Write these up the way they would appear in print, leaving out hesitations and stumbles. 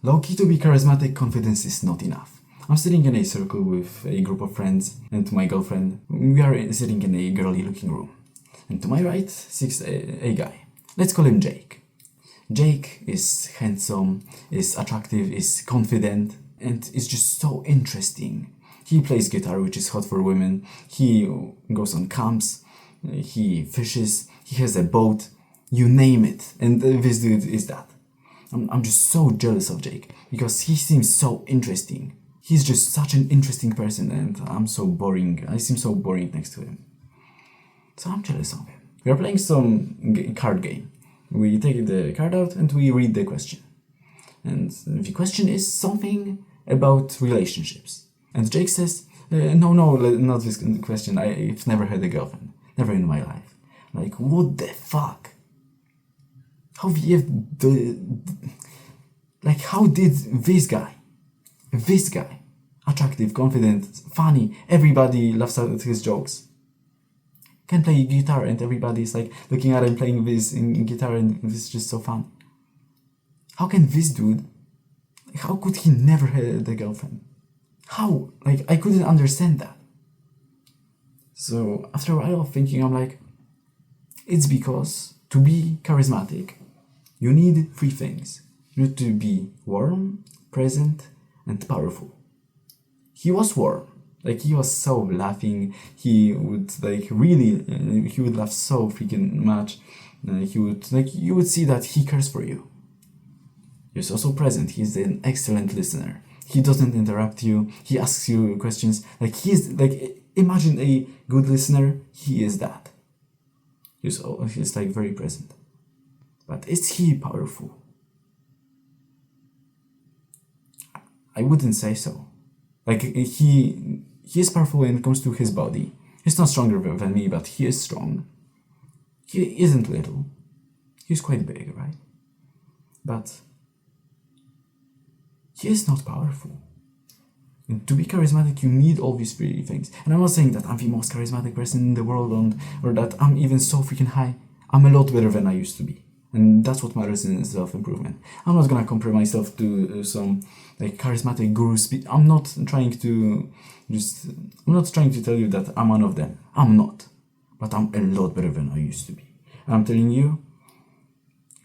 Low-key, to be charismatic, confidence is not enough. I'm sitting in a circle with a group of friends and my girlfriend. We are sitting in a girly looking room. And to my right sits a guy. Let's call him Jake. Jake is handsome, is attractive, is confident, and is just so interesting. He plays guitar, which is hot for women. He goes on camps. He fishes. He has a boat. You name it. And this dude is that. I'm just so jealous of Jake because he seems so interesting. He's just such an interesting person and I'm so boring. I seem so boring next to him. So I'm jealous of him. We are playing some card game. We take the card out and we read the question. And the question is something about relationships. And Jake says, no, not this question. I've never had a girlfriend. Never in my life. Like, what the fuck? How did this guy, attractive, confident, funny, everybody laughs at his jokes, can play guitar and everybody's like looking at him playing this in guitar and this is just so fun. How can this dude, how could he never have a girlfriend? How? Like, I couldn't understand that. So after a while of thinking, I'm like, it's because to be charismatic, you need three things. You need to be warm, present, and powerful. He was warm. Like, he was so laughing. He would he would laugh so freaking much. You would see that he cares for you. He's also present. He's an excellent listener. He doesn't interrupt you. He asks you questions. Imagine a good listener. He is that. He's very present. But is he powerful? I wouldn't say so. He is powerful when it comes to his body. He's not stronger than me, but he is strong. He isn't little. He's quite big, right? But he is not powerful. And to be charismatic, you need all these three things. And I'm not saying that I'm the most charismatic person in the world or that I'm even so freaking high. I'm a lot better than I used to be. And that's what matters in self-improvement. I'm not gonna compare myself to some charismatic guru speak. I'm not trying to tell you that I'm one of them. I'm not. But I'm a lot better than I used to be. And I'm telling you,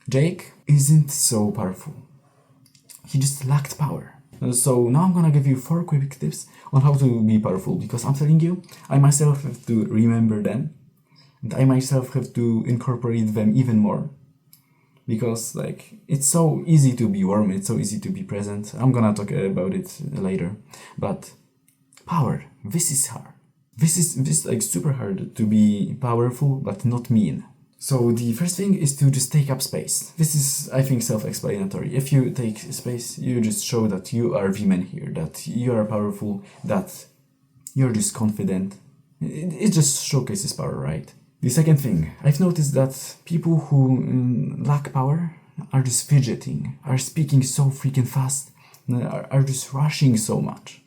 Jake isn't so powerful. He just lacked power. So now I'm gonna give you 4 quick tips on how to be powerful, because I'm telling you, I myself have to remember them. And I myself have to incorporate them even more. Because it's so easy to be warm, it's so easy to be present. I'm gonna talk about it later. But power, this is hard. This is super hard to be powerful but not mean. So the first thing is to just take up space. This is, I think, self-explanatory. If you take space, you just show that you are the man here, that you are powerful, that you're just confident. It just showcases power, right? The second thing, I've noticed that people who lack power are just fidgeting, are speaking so freaking fast, are just rushing so much.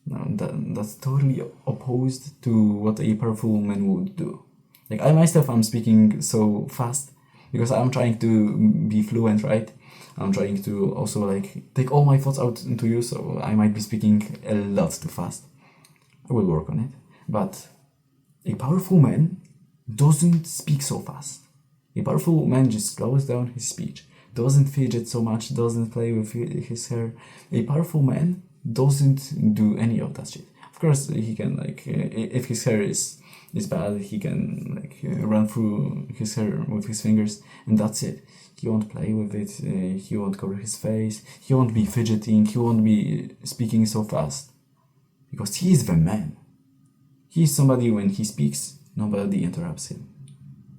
Now, that's totally opposed to what a powerful man would do. I myself, I'm speaking so fast because I'm trying to be fluent, right? I'm trying to also take all my thoughts out into you, so I might be speaking a lot too fast. I will work on it. But a powerful man doesn't speak so fast. A powerful man just slows down his speech, doesn't fidget so much, doesn't play with his hair. A powerful man doesn't do any of that shit. Of course, he can if his hair is bad, he can run through his hair with his fingers, and that's it. He won't play with it. He won't cover his face. He won't be fidgeting. He won't be speaking so fast, because he is the man. He is somebody when he speaks, nobody interrupts him.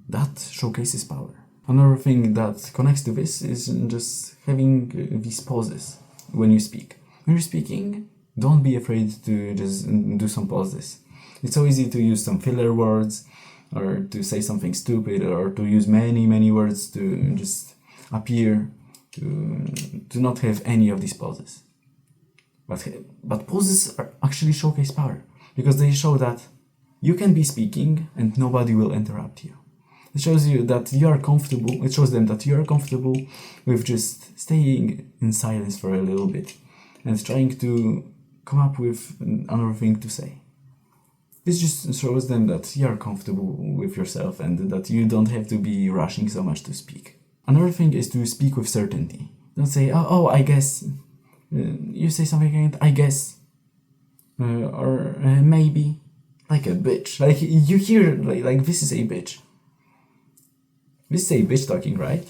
That showcases power. Another thing that connects to this is just having these pauses when you speak. When you're speaking, don't be afraid to just do some pauses. It's so easy to use some filler words, or to say something stupid, or to use many words to just appear, to not have any of these pauses. But pauses actually showcase power, because they show that you can be speaking and nobody will interrupt you. It shows you that you are comfortable. It shows them that you are comfortable with just staying in silence for a little bit and trying to come up with another thing to say. This just shows them that you are comfortable with yourself and that you don't have to be rushing so much to speak. Another thing is to speak with certainty. Don't say, oh, I guess. You say something and I guess. Or maybe. Like a bitch. Like you hear, like this is a bitch. This is a bitch talking, right?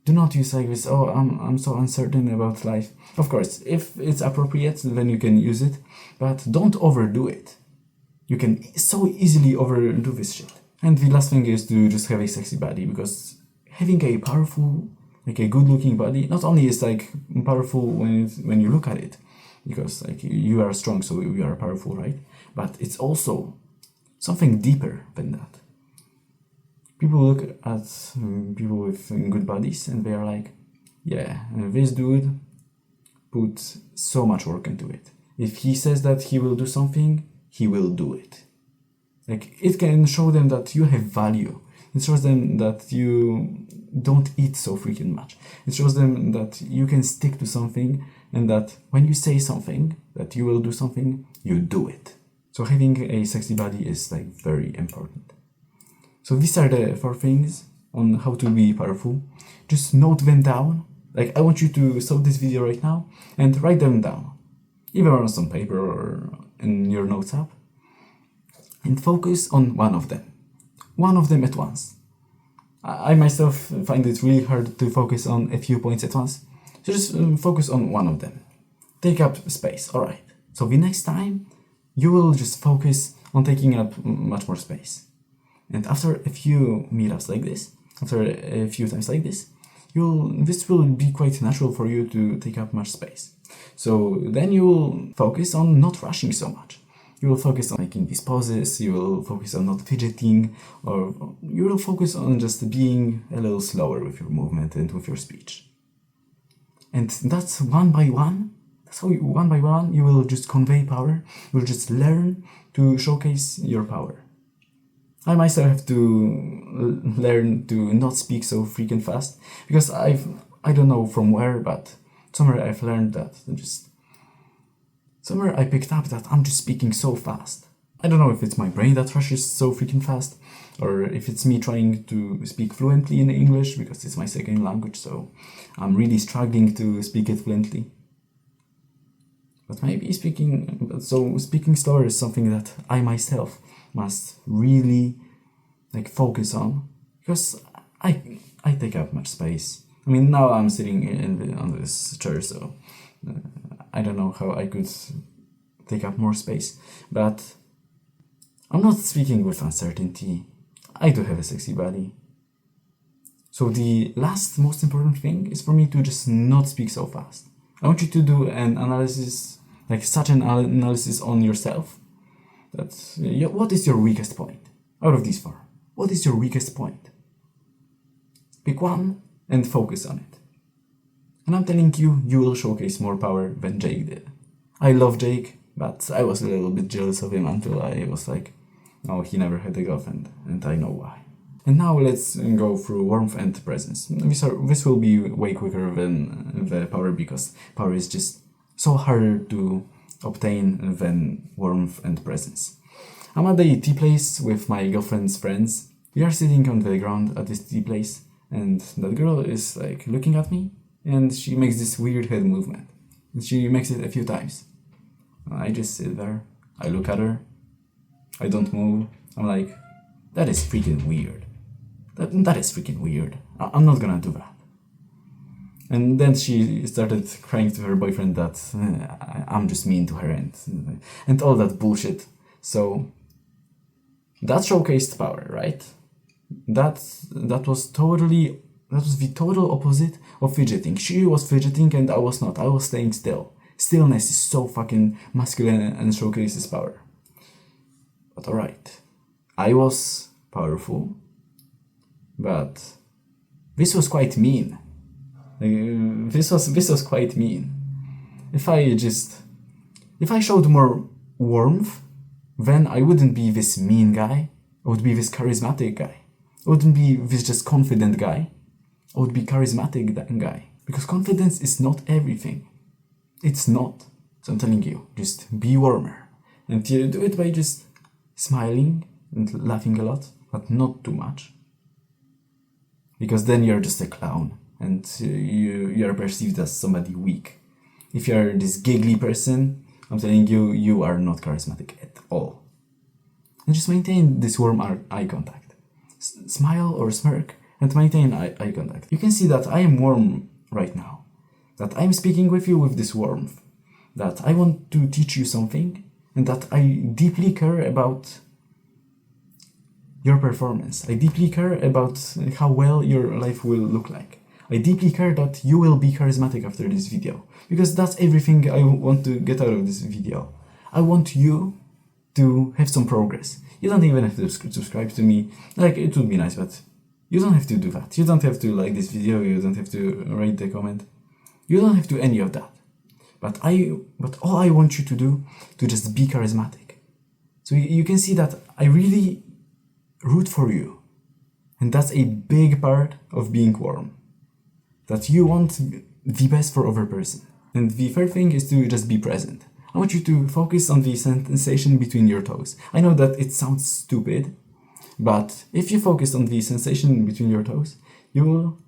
Do not use like this, oh, I'm so uncertain about life. Of course, if it's appropriate, then you can use it. But don't overdo it. You can so easily overdo this shit. And the last thing is to just have a sexy body, because having a powerful, like a good-looking body, not only is like powerful when you look at it, because like you are strong, so you are powerful, right? But it's also something deeper than that. People look at people with good bodies and they are like, yeah, this dude put so much work into it. If he says that he will do something, he will do it. Like, it can show them that you have value. It shows them that you don't eat so freaking much. It shows them that you can stick to something and that when you say something, that you will do something, you do it. So having a sexy body is like very important. So these are the 4 things on how to be powerful. Just note them down. Like, I want you to stop this video right now and write them down. Either on some paper or in your notes app. And focus on one of them. One of them at once. I myself find it really hard to focus on a few points at once. So just focus on one of them. Take up space, alright. So the next time, you will just focus on taking up much more space. And after a few meetups like this, after a few times like this, this will be quite natural for you to take up much space. So then you will focus on not rushing so much. You will focus on making these pauses, you will focus on not fidgeting, or you will focus on just being a little slower with your movement and with your speech. And that's one by one. That's how one by one you will just convey power. You will just learn to showcase your power. I myself have to learn to not speak so freaking fast, because I don't know from where, but somewhere I've learned that somewhere I picked up that I'm just speaking so fast. I don't know if it's my brain that rushes so freaking fast, or if it's me trying to speak fluently in English, because it's my second language, so I'm really struggling to speak it fluently. But maybe speaking slower is something that I myself must really focus on, because I take up much space. I mean, now I'm sitting on this chair, so I don't know how I could take up more space, but I'm not speaking with uncertainty. I do have a sexy body. So the last most important thing is for me to just not speak so fast. I want you to do an analysis, such an analysis on yourself. What is your weakest point out of these 4? What is your weakest point? Pick one and focus on it. And I'm telling you, you will showcase more power than Jake did. I love Jake, but I was a little bit jealous of him until I was like, oh, he never had a girlfriend, and I know why. And now let's go through warmth and presence. This will be way quicker than the power, because power is just so harder to obtain than warmth and presence. I'm at the tea place with my girlfriend's friends. We are sitting on the ground at this tea place, and that girl is looking at me, and she makes this weird head movement. And she makes it a few times. I just sit there, I look at her, I don't move. I'm like, that is freaking weird. That is freaking weird. I'm not gonna do that. And then she started crying to her boyfriend that I'm just mean to her and all that bullshit. So that showcased power, right? That was the total opposite of fidgeting. She was fidgeting and I was not. I was staying still. Stillness is so fucking masculine and showcases power. But alright, I was powerful, but this was quite mean. This was quite mean. If I showed more warmth, then I wouldn't be this mean guy. I would be this charismatic guy. I wouldn't be this just confident guy. I would be charismatic guy. Because confidence is not everything. It's not. So I'm telling you, just be warmer. And you do it by just smiling and laughing a lot, but not too much. Because then you're just a clown and you are perceived as somebody weak. If you're this giggly person, I'm telling you, you are not charismatic at all. And just maintain this warm eye contact. Smile or smirk and maintain eye contact. You can see that I am warm right now. That I'm speaking with you with this warmth. That I want to teach you something and that I deeply care about your performance. I deeply care about how well your life will look like. I deeply care that you will be charismatic after this video. Because that's everything I want to get out of this video. I want you to have some progress. You don't even have to subscribe to me. Like, it would be nice, but you don't have to do that. You don't have to like this video. You don't have to rate the comment. You don't have to any of that. But all I want you to do to just be charismatic. So you can see that I really root for you. And that's a big part of being warm. That you want the best for other person. And the third thing is to just be present. I want you to focus on the sensation between your toes. I know that it sounds stupid, but if you focus on the sensation between your toes, you will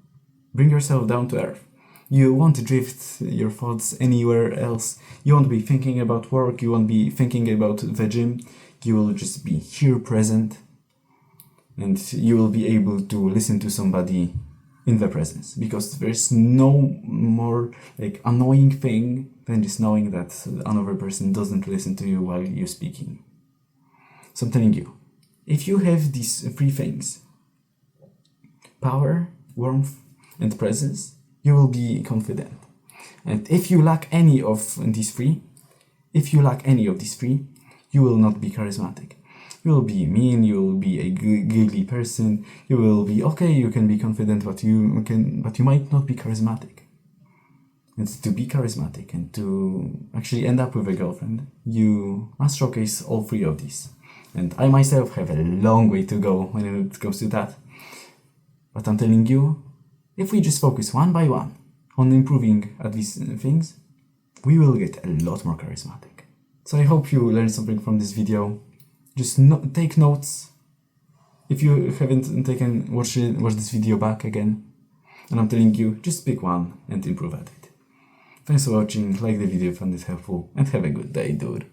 bring yourself down to earth. You won't drift your thoughts anywhere else. You won't be thinking about work. You won't be thinking about the gym. You will just be here present. And you will be able to listen to somebody in the presence. Because there's no more like annoying thing than just knowing that another person doesn't listen to you while you're speaking. So I'm telling you, if you have these three things, power, warmth, and presence, you will be confident. And if you lack any of these three, you will not be charismatic. You will be mean, you will be a giggly person, you will be okay, you can be confident, but you might not be charismatic. And to be charismatic and to actually end up with a girlfriend, you must showcase all three of these. And I myself have a long way to go when it comes to that. But I'm telling you, if we just focus one by one on improving at these things, we will get a lot more charismatic. So I hope you learned something from this video. Just take notes. If you haven't watch this video back again. And I'm telling you, just pick one and improve at it. Thanks for watching, like the video if you found it helpful, and have a good day, dude.